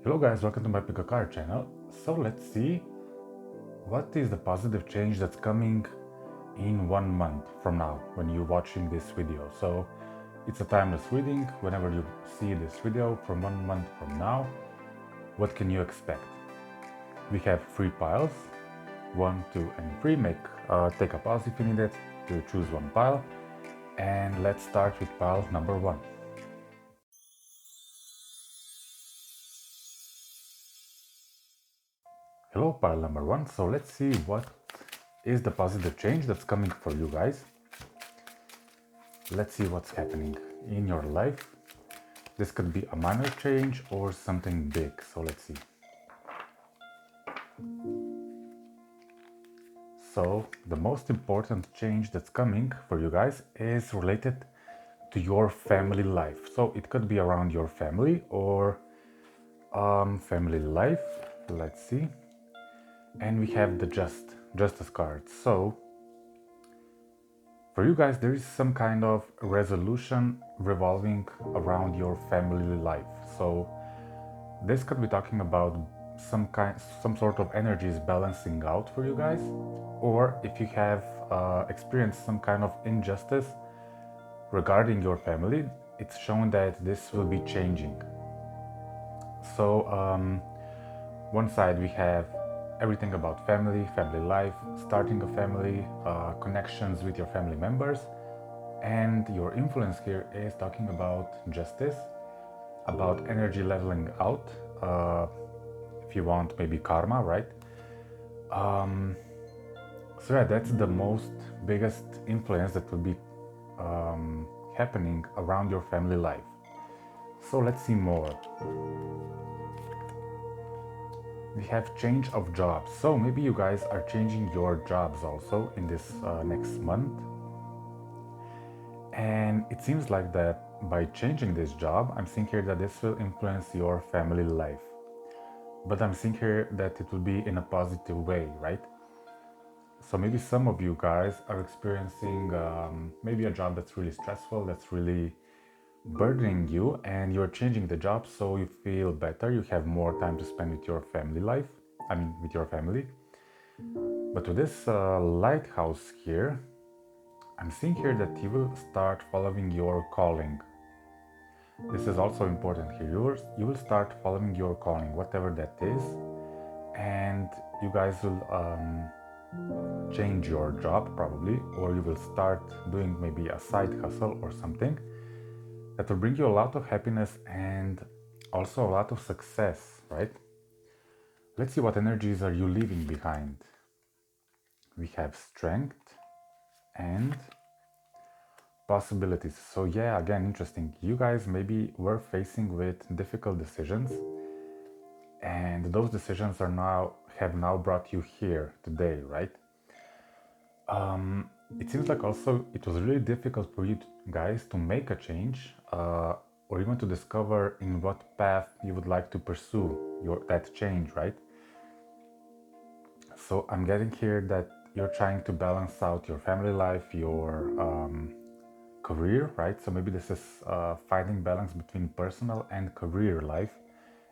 Hello guys, welcome to my Pick a Card channel. So let's see what is the positive change that's coming in 1 month from now when you're watching this video. So it's a timeless reading. Whenever you see this video from 1 month from now, what can you expect? We have 3 piles, 1, 2 and 3. Take a pause if you need it to choose one pile. And let's start with pile number 1. Hello, pile number 1. So let's see what is the positive change that's coming for you guys. Let's see what's happening in your life. This could be a minor change or something big. So let's see. So the most important change that's coming for you guys is related to your family life. So it could be around your family or family life. Let's see. And we have the justice card. So for you guys, there is some kind of resolution revolving around your family life. So this could be talking about some sort of energies balancing out for you guys, or if you have experienced some kind of injustice regarding your family, it's shown that this will be changing. So one side we have everything about family life, starting a family, connections with your family members, and your influence here is talking about justice, about energy leveling out, if you want, maybe karma, right? So yeah, that's the most biggest influence that will be happening around your family life. So let's see more. We have change of jobs. So maybe you guys are changing your jobs also in this next month. And it seems like that by changing this job, I'm seeing here that this will influence your family life. But I'm seeing here that it will be in a positive way, right? So maybe some of you guys are experiencing maybe a job that's really stressful, that's really burdening you, and you're changing the job so you feel better, you have more time to spend with your family life, with your family. But with this lighthouse here, I'm seeing here that you will start following your calling. This is also important here. You will start following your calling, whatever that is, and you guys will change your job probably, or you will start doing maybe a side hustle or something that will bring you a lot of happiness and also a lot of success, right? Let's see what energies are you leaving behind. We have strength and possibilities. So yeah, again, interesting. You guys maybe were facing with difficult decisions, and those decisions have now brought you here today, right? It seems like also it was really difficult for you guys to make a change, or even to discover in what path you would like to pursue that change, right? So I'm getting here that you're trying to balance out your family life, your career, right? So maybe this is finding balance between personal and career life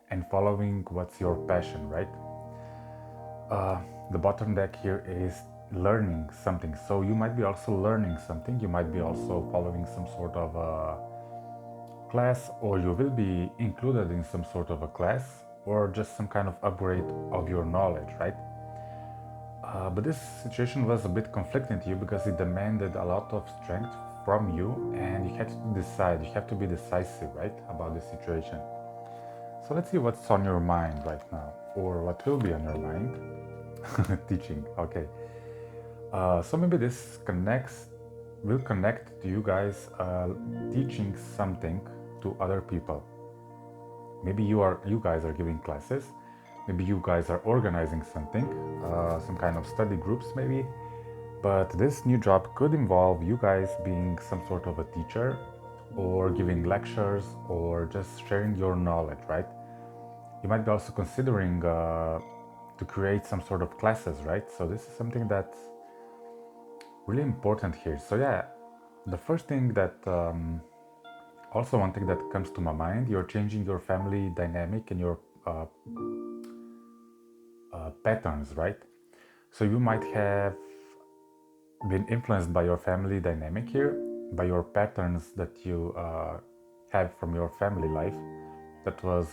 and following what's your passion, right? The bottom deck here is learning something. So you might be also learning something. You might be also following some sort of a class, or you will be included in some sort of a class, or just some kind of upgrade of your knowledge, right? But this situation was a bit conflicting to you because it demanded a lot of strength from you, and you had to decide. You have to be decisive, right, about this situation. So let's see what's on your mind right now, or what will be on your mind. Teaching, okay. So maybe this will connect to you guys teaching something to other people. Maybe you guys are giving classes. Maybe you guys are organizing something, some kind of study groups maybe. But this new job could involve you guys being some sort of a teacher, or giving lectures, or just sharing your knowledge, right? You might be also considering to create some sort of classes, right? So this is something that's really important here. So yeah, the first thing that also one thing that comes to my mind, you're changing your family dynamic and your patterns, right? So you might have been influenced by your family dynamic here, by your patterns that you have from your family life that was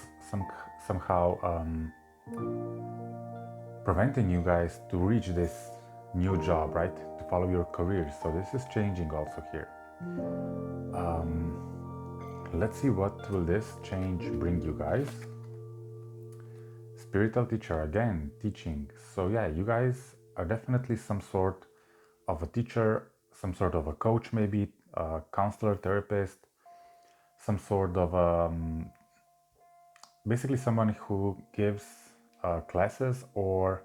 somehow preventing you guys to reach this new job, right? To follow your career. So this is changing also here. Let's see what will this change bring you guys. Spiritual teacher again, teaching. So yeah, you guys are definitely some sort of a teacher, some sort of a coach, maybe a counselor, therapist, some sort of basically someone who gives classes or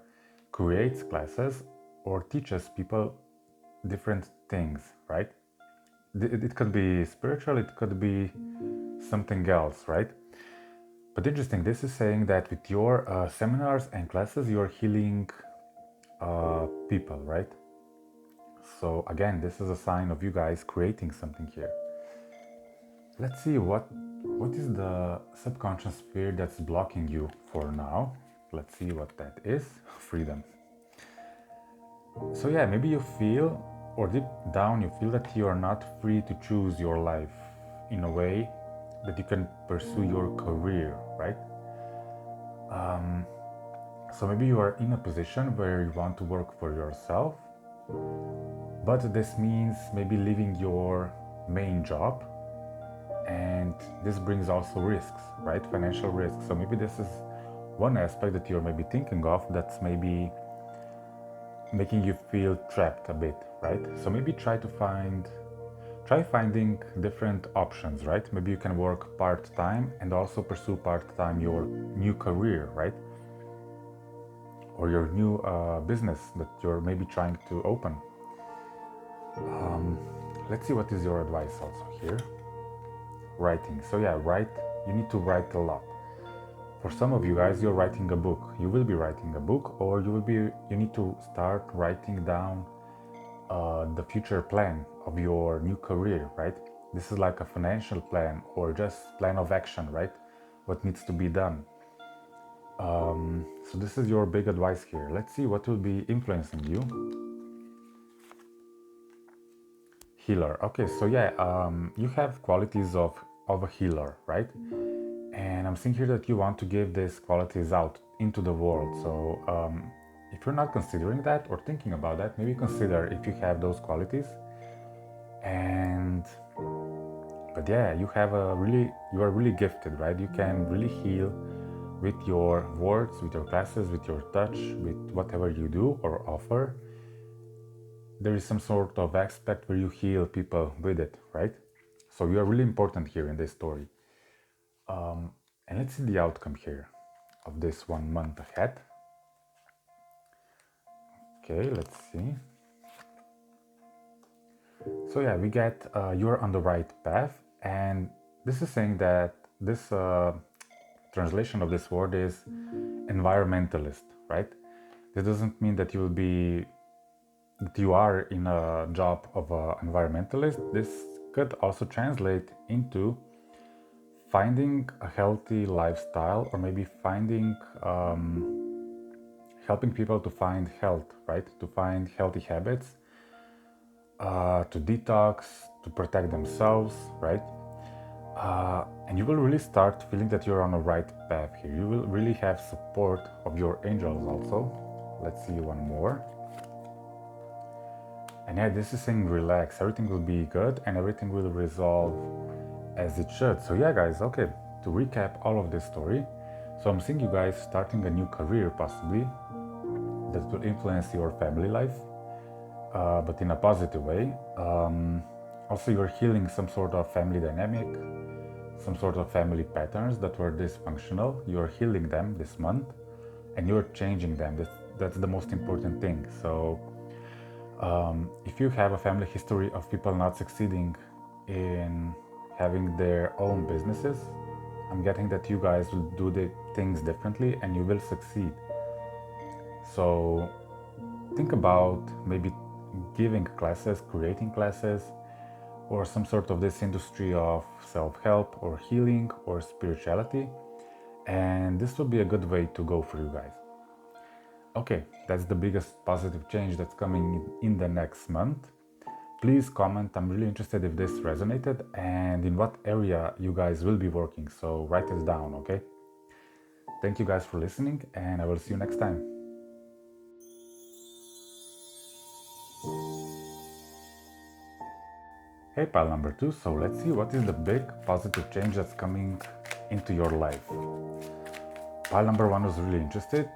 creates classes or teaches people different things, right? It could be spiritual, it could be something else, right? But interesting, this is saying that with your seminars and classes, you're healing people, right? So again, this is a sign of you guys creating something here. Let's see what is the subconscious fear that's blocking you for now. Let's see what that is. Freedom. So yeah, maybe you feel, or deep down you feel that you are not free to choose your life in a way that you can pursue your career, right? So maybe you are in a position where you want to work for yourself, but this means maybe leaving your main job, and this brings also risks, right? Financial risks. So maybe this is one aspect that you're maybe thinking of that's maybe making you feel trapped a bit, right? So maybe try finding different options, right? Maybe you can work part-time and also pursue part-time your new career, right? Or your new business that you're maybe trying to open. Let's see what is your advice also here. Writing. So yeah, you need to write a lot. For some of you guys, you're writing a book. You will be writing a book, or you need to start writing down the future plan of your new career, right? This is like a financial plan or just plan of action, right? What needs to be done. So this is your big advice here. Let's see what will be influencing you. Healer. Okay, so yeah, you have qualities of a healer, right? And I'm seeing here that you want to give these qualities out into the world. So if you're not considering that or thinking about that, maybe consider if you have those qualities. But yeah, you are really gifted, right? You can really heal with your words, with your classes, with your touch, with whatever you do or offer. There is some sort of aspect where you heal people with it, right? So you are really important here in this story. And let's see the outcome here of this 1 month ahead. Okay, let's see. So yeah, we get you're on the right path, and this is saying that this translation of this word is environmentalist, right? This doesn't mean that you are in a job of an environmentalist. This could also translate into finding a healthy lifestyle, or maybe helping people to find health, right? To find healthy habits, to detox, to protect themselves, right? And you will really start feeling that you're on the right path here. You will really have support of your angels also. Let's see one more. And yeah, this is saying relax, everything will be good and everything will resolve as it should. So yeah, guys, okay, to recap all of this story. So I'm seeing you guys starting a new career possibly that will influence your family life, but in a positive way. Also, you're healing some sort of family dynamic, some sort of family patterns that were dysfunctional. You're healing them this month and you're changing them. That's the most important thing. So if you have a family history of people not succeeding in having their own businesses, I'm getting that you guys will do the things differently and you will succeed. So think about maybe giving classes, creating classes, or some sort of this industry of self-help or healing or spirituality. And this will be a good way to go for you guys. Okay, that's the biggest positive change that's coming in the next month. Please comment. I'm really interested if this resonated and in what area you guys will be working. So write it down, okay? Thank you guys for listening, and I will see you next time. Hey, pile number 2. So let's see what is the big positive change that's coming into your life. Pile number 1 was really interested.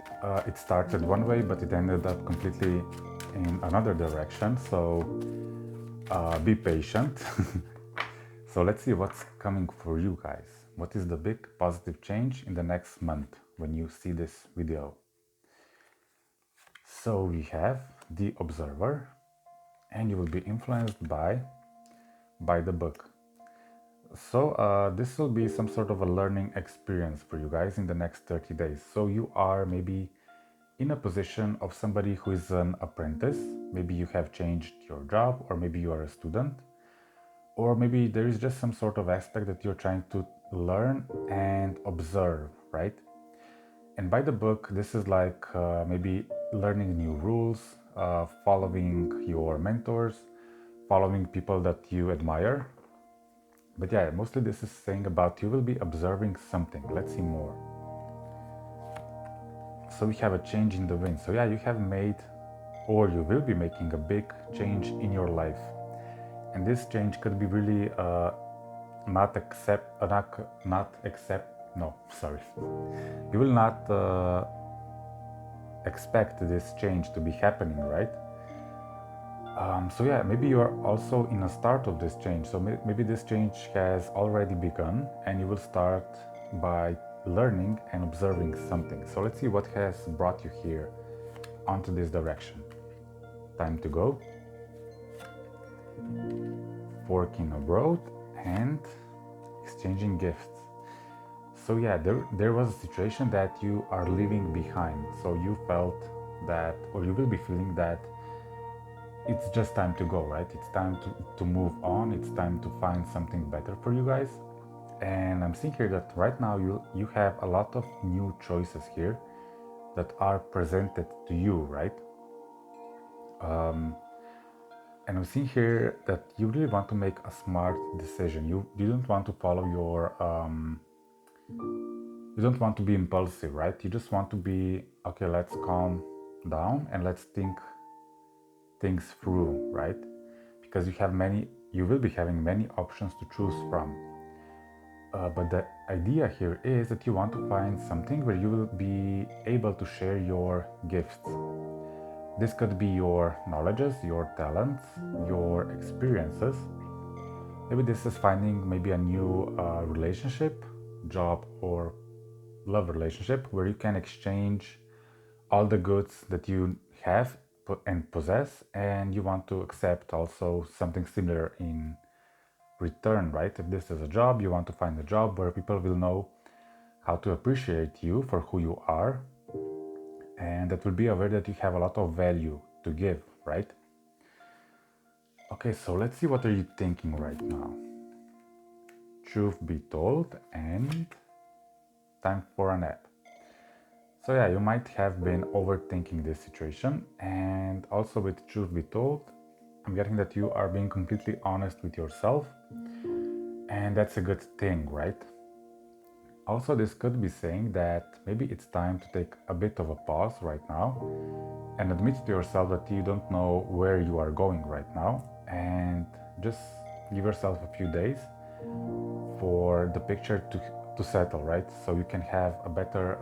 It started one way, but it ended up completely in another direction. So be patient. So let's see what's coming for you guys. What is the big positive change in the next month when you see this video? So we have the observer, and you will be influenced by the book. So this will be some sort of a learning experience for you guys in the next 30 days. So you are maybe in a position of somebody who is an apprentice. Maybe you have changed your job, or maybe you are a student, or maybe there is just some sort of aspect that you're trying to learn and observe, right? And by the book, this is like maybe learning new rules, following your mentors, following people that you admire. But yeah, mostly this is saying about you will be observing something. Let's see more. So we have a change in the wind. So yeah, you have made, or you will be making a big change in your life. And this change could be really you will not expect this change to be happening, right? So yeah, maybe you are also in a start of this change. So maybe this change has already begun, and you will start by learning and observing something. So let's see what has brought you here onto this direction. Time to go. Forking abroad and exchanging gifts. So yeah, there was a situation that you are leaving behind. So you felt that, or you will be feeling that it's just time to go, right? It's time to move on. It's time to find something better for you guys. And I'm seeing here that right now you have a lot of new choices here that are presented to you, right? And I'm seeing here that you really want to make a smart decision. You don't want to follow your you don't want to be impulsive, right? You just want to be, okay, let's calm down and let's think things through, right? Because you will be having many options to choose from. But the idea here is that you want to find something where you will be able to share your gifts. This could be your knowledges, your talents, your experiences. Maybe this is finding maybe a new relationship, job, or love relationship where you can exchange all the goods that you have and possess, and you want to accept also something similar in return, right? If this is a job, you want to find a job where people will know how to appreciate you for who you are, and that will be aware that you have a lot of value to give, right? Okay, so let's see, what are you thinking right now? Truth be told, and time for a nap. So yeah, you might have been overthinking this situation, and also with truth be told, I'm getting that you are being completely honest with yourself, and that's a good thing, right? Also, this could be saying that maybe it's time to take a bit of a pause right now and admit to yourself that you don't know where you are going right now, and just give yourself a few days for the picture to settle, right? So you can have a better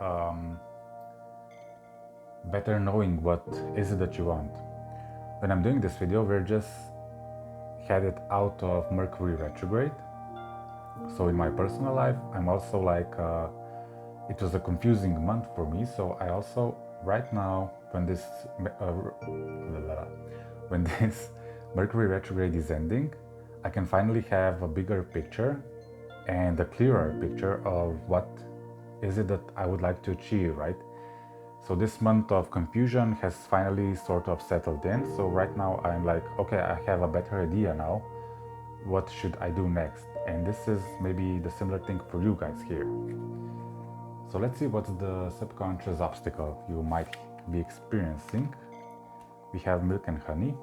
knowing what is it that you want. When I'm doing this video, we're just headed out of Mercury retrograde. So in my personal life, I'm also like, it was a confusing month for me. So I also, right now, when this Mercury retrograde is ending, I can finally have a bigger picture and a clearer picture of what is it that I would like to achieve, right? So this month of confusion has finally sort of settled in. So right now I'm like, okay, I have a better idea now. What should I do next? And this is maybe the similar thing for you guys here. So let's see what's the subconscious obstacle you might be experiencing. We have milk and honey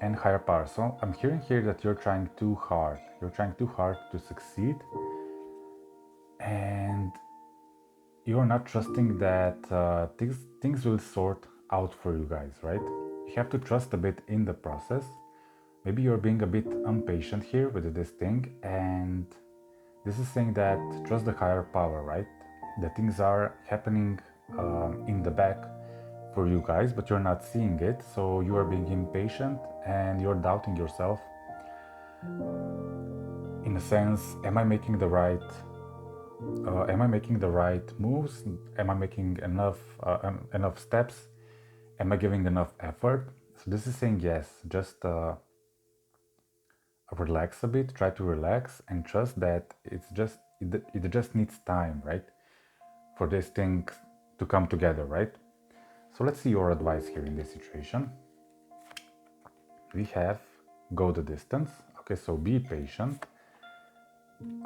and higher power. So I'm hearing here that you're trying too hard. You're trying too hard to succeed, and you're not trusting that things will sort out for you guys, right? You have to trust a bit in the process. Maybe you're being a bit impatient here with this thing, and this is saying that trust the higher power, right? That things are happening in the back for you guys, but you're not seeing it, so you are being impatient and you're doubting yourself. In a sense, am I making the right moves? Am I making enough steps? Am I giving enough effort? So this is saying yes, just relax a bit, try to relax and trust that it just needs time, right? For this thing to come together, right? So let's see your advice here in this situation. We have go the distance. Okay, so be patient.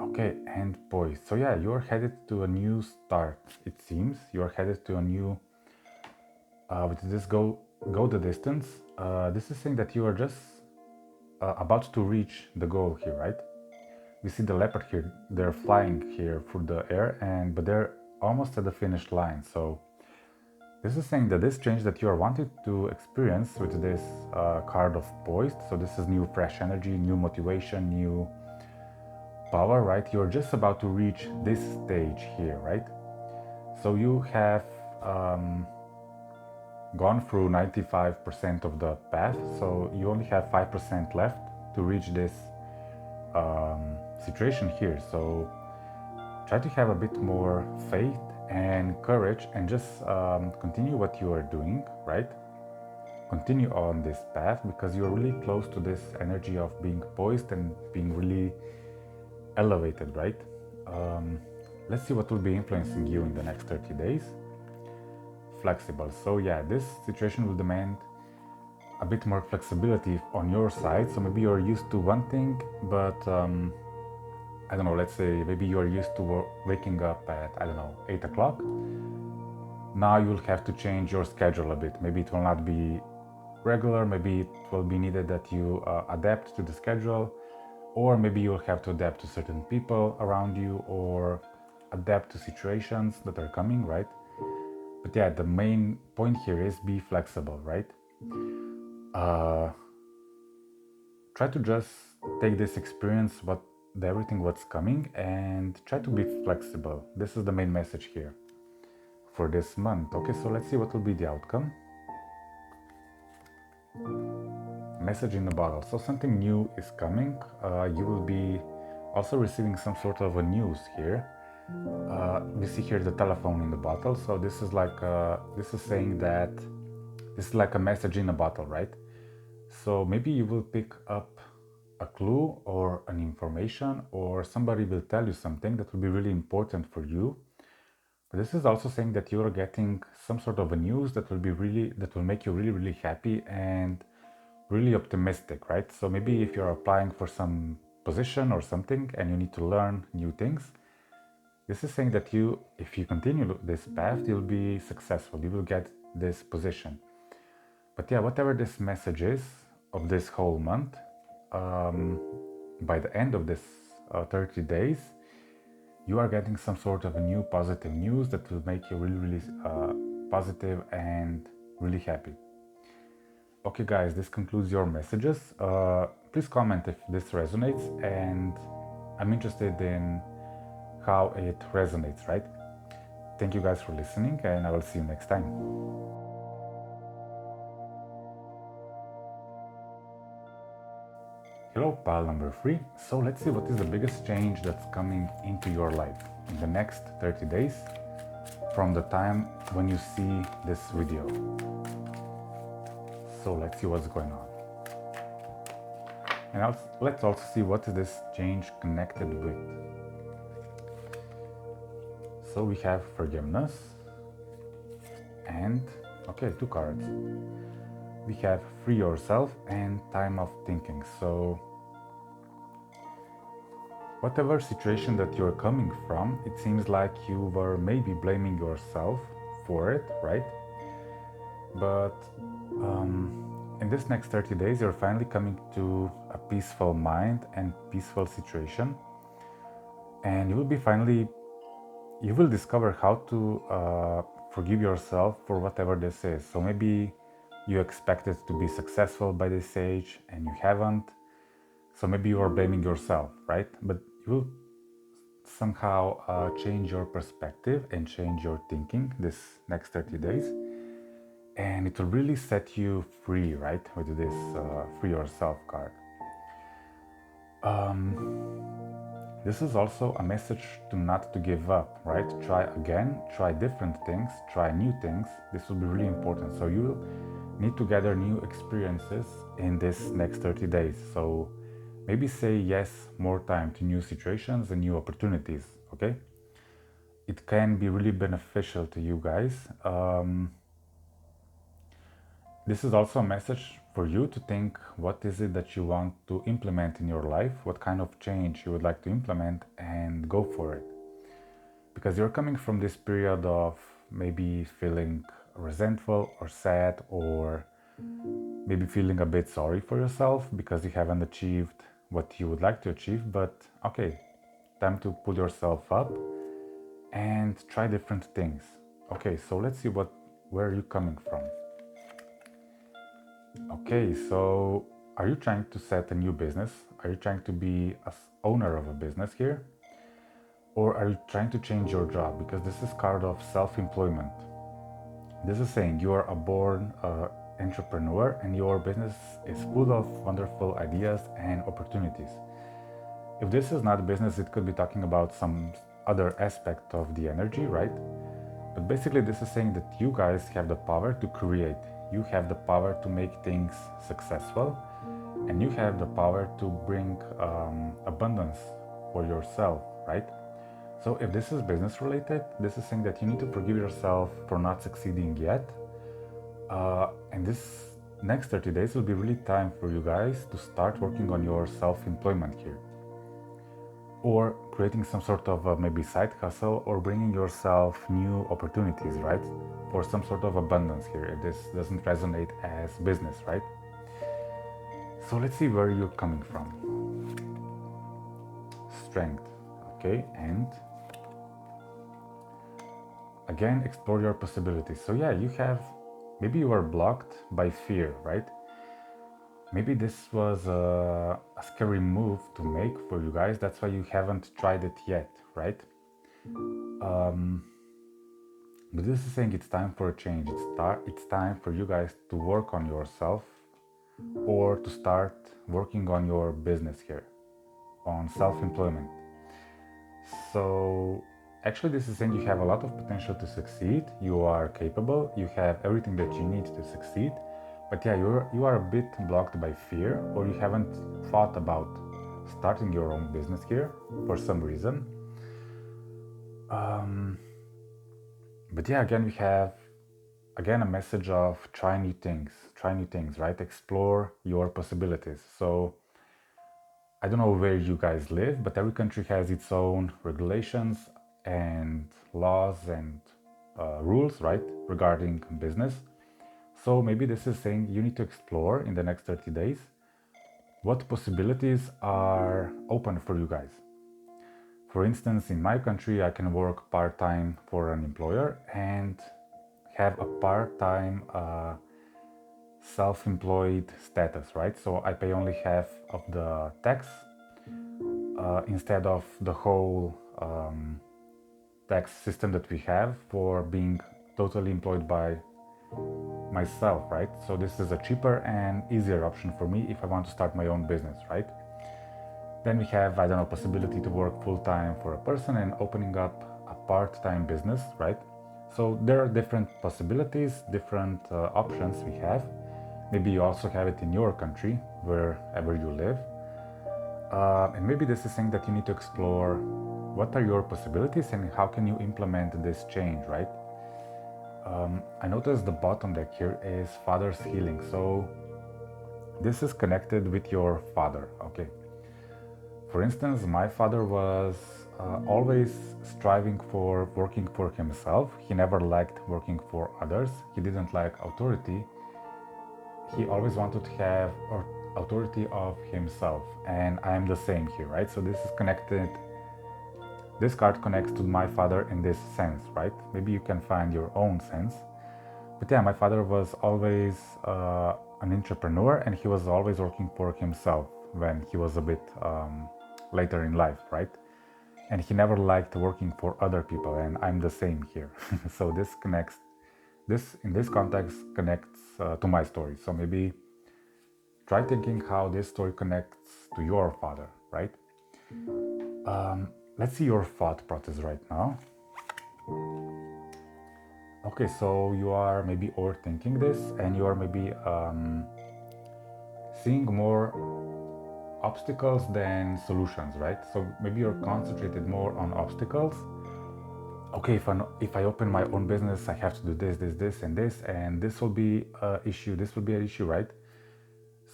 Okay, and poised. So yeah, you're headed to a new start. It seems you're headed to a new. With this go the distance. This is saying that you are just about to reach the goal here, right? We see the leopard here. They're flying here through the air, but they're almost at the finish line. So this is saying that this change that you are wanting to experience with this card of poised. So this is new fresh energy, new motivation, new power, right? You're just about to reach this stage here, right? So you have gone through 95% of the path, so you only have 5% left to reach this situation here. So try to have a bit more faith and courage and just continue what you are doing, right? Continue on this path because you're really close to this energy of being poised and being really elevated, right? Let's see what will be influencing you in the next 30 days. Flexible. So yeah, this situation will demand a bit more flexibility on your side. So maybe you're used to one thing, but I don't know, let's say maybe you're used to waking up at, I don't know, 8 o'clock. Now you'll have to change your schedule a bit. Maybe it will not be regular, maybe it will be needed that you adapt to the schedule, or maybe you'll have to adapt to certain people around you or adapt to situations that are coming, right? But yeah, the main point here is be flexible, right? Try to just take this experience, everything what's coming, and try to be flexible. This is the main message here for this month. Okay, so let's see what will be the outcome. Message in the bottle. So something new is coming. You will be also receiving some sort of a news here. We see here the telephone in the bottle. So this is like this is saying that this is like a message in a bottle, right? So maybe you will pick up a clue or an information, or somebody will tell you something that will be really important for you. But this is also saying that you are getting some sort of a news that will make you really, really happy and really optimistic, right? So maybe if you're applying for some position or something and you need to learn new things, this is saying that if you continue this path, you'll be successful. You will get this position. But yeah, whatever this message is of this whole month, by the end of this 30 days, you are getting some sort of a new positive news that will make you really, really positive and really happy. Okay guys, this concludes your messages. Please comment if this resonates, and I'm interested in how it resonates, right? Thank you guys for listening, and I will see you next time. Hello, pile number 3. So let's see what is the biggest change that's coming into your life in the next 30 days from the time when you see this video. So let's see what's going on. And let's also see what is this change connected with. So we have forgiveness and, okay, 2 cards. We have free yourself and time of thinking. So whatever situation that you're coming from, it seems like you were maybe blaming yourself for it, right? But in this next 30 days, you're finally coming to a peaceful mind and peaceful situation. And you will discover how to forgive yourself for whatever this is. So maybe you expected to be successful by this age and you haven't. So maybe you are blaming yourself, right? But you will somehow change your perspective and change your thinking this next 30 days. And it will really set you free, right? With this free yourself card. This is also a message to not to give up, right? Try again, try different things, try new things. This will be really important. So you will need to gather new experiences in this next 30 days. So maybe say yes more time to new situations and new opportunities, okay? It can be really beneficial to you guys. This is also a message for you to think what is it that you want to implement in your life, what kind of change you would like to implement, and go for it. Because you're coming from this period of maybe feeling resentful or sad, or maybe feeling a bit sorry for yourself because you haven't achieved what you would like to achieve. But okay, time to pull yourself up and try different things. Okay, so let's see where are you coming from. Okay, so are you trying to set a new business? Are you trying to be an owner of a business here? Or are you trying to change your job? Because this is card of self-employment. This is saying you are a born entrepreneur and your business is full of wonderful ideas and opportunities. If this is not business, it could be talking about some other aspect of the energy, right? But basically this is saying that you guys have the power to create. You have the power to make things successful, and you have the power to bring abundance for yourself, right? So if this is business related, this is saying that you need to forgive yourself for not succeeding yet. And this next 30 days will be really time for you guys to start working on your self-employment here, or creating some sort of maybe side hustle, or bringing yourself new opportunities, right? For some sort of abundance here, if this doesn't resonate as business, right? So let's see where you're coming from. Strength, okay, and again, explore your possibilities. So yeah, maybe you are blocked by fear, right? Maybe this was a scary move to make for you guys. That's why you haven't tried it yet, right? But this is saying it's time for a change. It's time for you guys to work on yourself, or to start working on your business here, on self-employment. So actually this is saying you have a lot of potential to succeed. You are capable. You have everything that you need to succeed. But yeah, you are a bit blocked by fear, or you haven't thought about starting your own business here for some reason. But yeah, again, we have a message of try new things, right? Explore your possibilities. So I don't know where you guys live, but every country has its own regulations and laws and rules, right, regarding business. So maybe this is saying you need to explore in the next 30 days what possibilities are open for you guys. For instance, in my country, I can work part-time for an employer and have a part-time self-employed status, right? So I pay only half of the tax instead of the whole tax system that we have for being totally employed by myself, right? So this is a cheaper and easier option for me if I want to start my own business, right? Then we have, I don't know, possibility to work full-time for a person and opening up a part-time business, right? So there are different possibilities, different options we have. Maybe you also have it in your country, wherever you live. And maybe this is saying that you need to explore what are your possibilities and how can you implement this change, right? I noticed the bottom deck here is Father's Healing. So this is connected with your father, okay? For instance, my father was always striving for working for himself. He never liked working for others. He didn't like authority. He always wanted to have authority of himself. And I am the same here, right? So this is connected. This card connects to my father in this sense, right? Maybe you can find your own sense. But yeah, my father was always an entrepreneur, and he was always working for himself when he was a bit later in life, right? And he never liked working for other people, and I'm the same here. So this connects, this in this context connects to my story. So maybe try thinking how this story connects to your father, right? Let's see your thought process right now. Okay, so you are maybe overthinking this, and you are maybe seeing more obstacles than solutions, right? So maybe you're concentrated more on obstacles. Okay, if I open my own business, I have to do this, and this will be an issue. This will be an issue, right?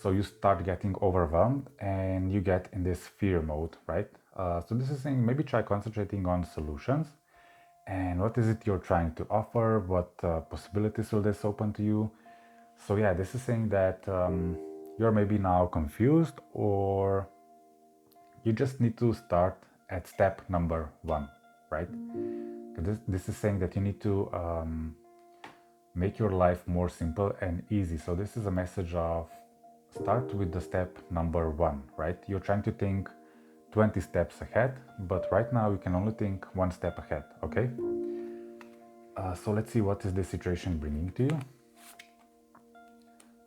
So you start getting overwhelmed, and you get in this fear mode, right? So this is saying maybe try concentrating on solutions, and what is it you're trying to offer? What possibilities will this open to you? So yeah, this is saying that you're maybe now confused, or you just need to start at step number 1, right? This is saying that you need to make your life more simple and easy. So this is a message of start with the step number 1, right? You're trying to think 20 steps ahead, but right now you can only think 1 step ahead, okay? So let's see what is this situation bringing to you.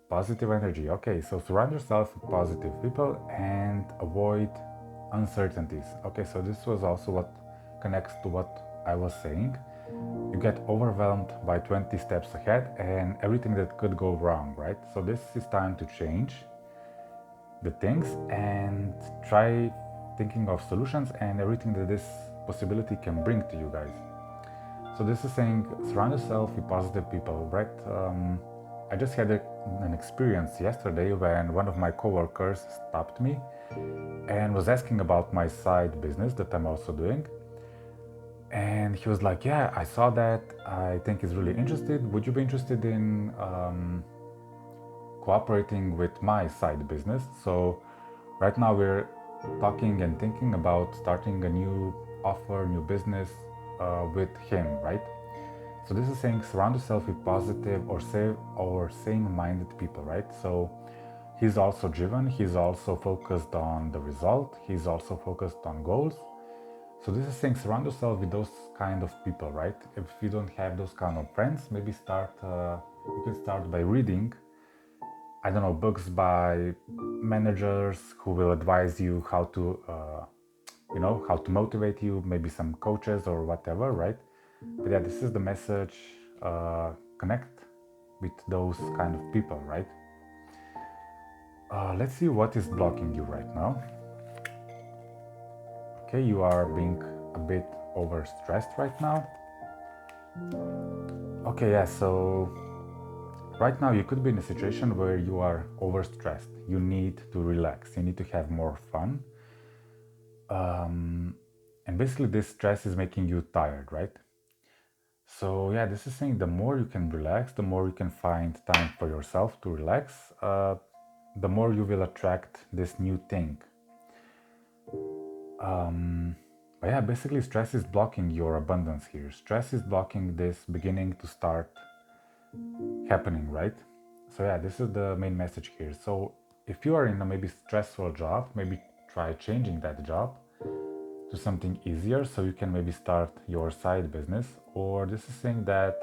Positive energy. Okay, so surround yourself with positive people and avoid uncertainties. Okay, so this was also what connects to what I was saying. You get overwhelmed by 20 steps ahead and everything that could go wrong, right? So this is time to change the things and try thinking of solutions and everything that this possibility can bring to you guys. So this is saying surround yourself with positive people, right? I just had an experience yesterday when one of my coworkers stopped me and was asking about my side business that I'm also doing. And he was like, yeah, I saw that. I think he's really interested. Would you be interested in cooperating with my side business? So right now we're talking and thinking about starting a new offer, new business with him, right? So this is saying surround yourself with positive or sane-minded people, right? So he's also driven, he's also focused on the result, he's also focused on goals. So this is saying surround yourself with those kind of people, right? If you don't have those kind of friends, maybe you can start by reading, I don't know, books by managers who will advise you how to, how to motivate you, maybe some coaches or whatever, right? But yeah, this is the message, connect with those kind of people, right? Let's see what is blocking you right now. Okay, you are being a bit overstressed right now. Okay, yeah, so right now you could be in a situation where you are overstressed. You need to relax, you need to have more fun. And basically this stress is making you tired, right? So yeah, this is saying the more you can relax, the more you can find time for yourself to relax, the more you will attract this new thing. But yeah, basically stress is blocking your abundance here. Stress is blocking this beginning to start happening, right? So yeah, this is the main message here. So if you are in a maybe stressful job, maybe try changing that job to something easier so you can maybe start your side business. Or this is saying that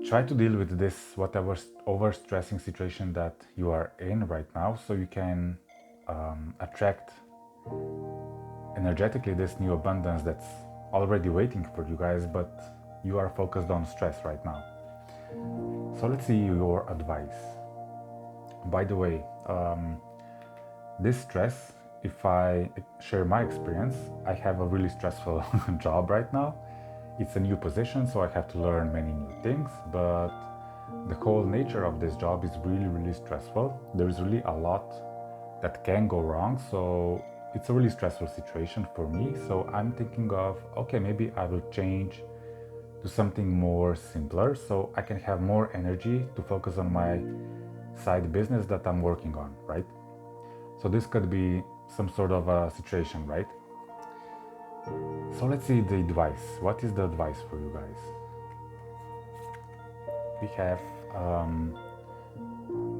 try to deal with this whatever overstressing situation that you are in right now so you can attract energetically this new abundance that's already waiting for you guys, but you are focused on stress right now. So let's see your advice. By the way, this stress, if I share my experience, I have a really stressful job right now. It's a new position, so I have to learn many new things, but the whole nature of this job is really, really stressful. There is really a lot that can go wrong. So it's a really stressful situation for me. So I'm thinking of, okay, maybe I will change to something more simpler so I can have more energy to focus on my side business that I'm working on, right? So this could be some sort of a situation, right? So let's see the advice. What is the advice for you guys? We have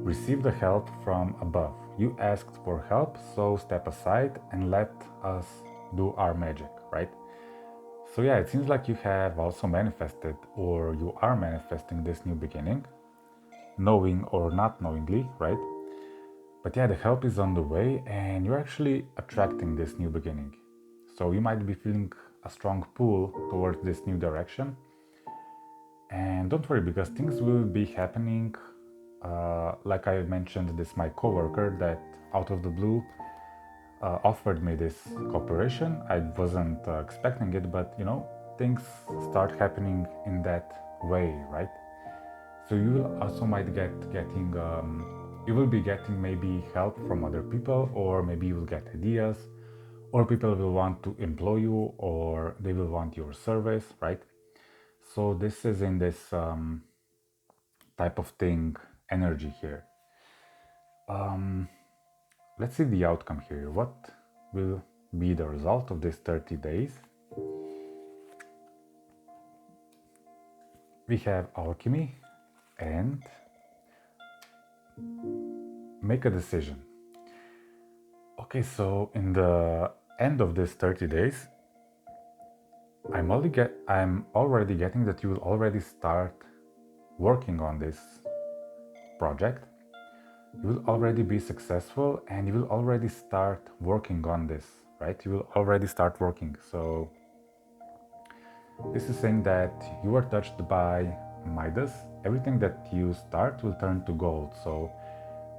receive the help from above. You asked for help, so step aside and let us do our magic, right? So yeah, it seems like you have also manifested or you are manifesting this new beginning, knowing or not knowingly, right? But yeah, the help is on the way and you're actually attracting this new beginning. So you might be feeling a strong pull towards this new direction. And don't worry, because things will be happening. Like I mentioned, this my coworker that out of the blue offered me this cooperation. I wasn't expecting it, but things start happening in that way, right? So you will also might getting you will be getting maybe help from other people, or maybe you will get ideas, or people will want to employ you, or they will want your service, right? So this is in this type of thing energy here. Let's see the outcome here. What will be the result of this 30 days? We have alchemy and make a decision. Okay, so in the end of this 30 days, I'm already getting that you will already start working on this project. You will already be successful and you will already start working on this, right? You will already start working. So this is saying that you are touched by Midas. Everything that you start will turn to gold. So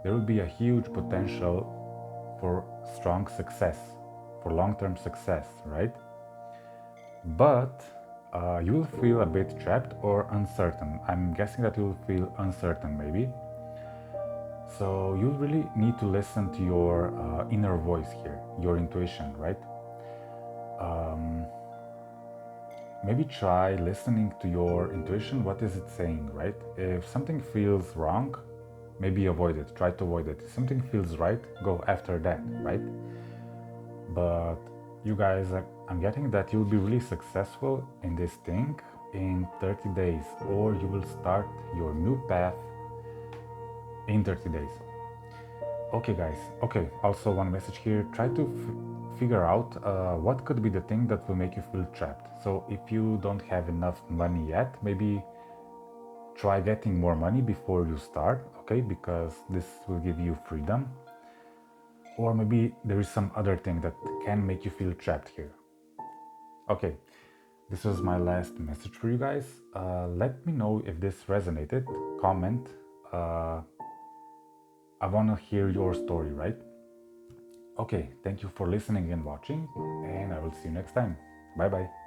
there will be a huge potential for strong success, for long-term success, right? But you will feel a bit trapped or uncertain. I'm guessing that you will feel uncertain maybe. So you really need to listen to your inner voice here, your intuition, right? Maybe try listening to your intuition. What is it saying, right? If something feels wrong, maybe avoid it. Try to avoid it. If something feels right, go after that, right? But you guys, I'm getting that you'll be really successful in this thing in 30 days, or you will start your new path in 30 days. Okay, guys. Okay, also one message here. Try to figure out what could be the thing that will make you feel trapped. So if you don't have enough money yet, maybe try getting more money before you start, okay? Because this will give you freedom. Or maybe there is some other thing that can make you feel trapped here. Okay, this was my last message for you guys. Let me know if this resonated. Comment. I want to hear your story, right? Okay, thank you for listening and watching, and I will see you next time. Bye bye.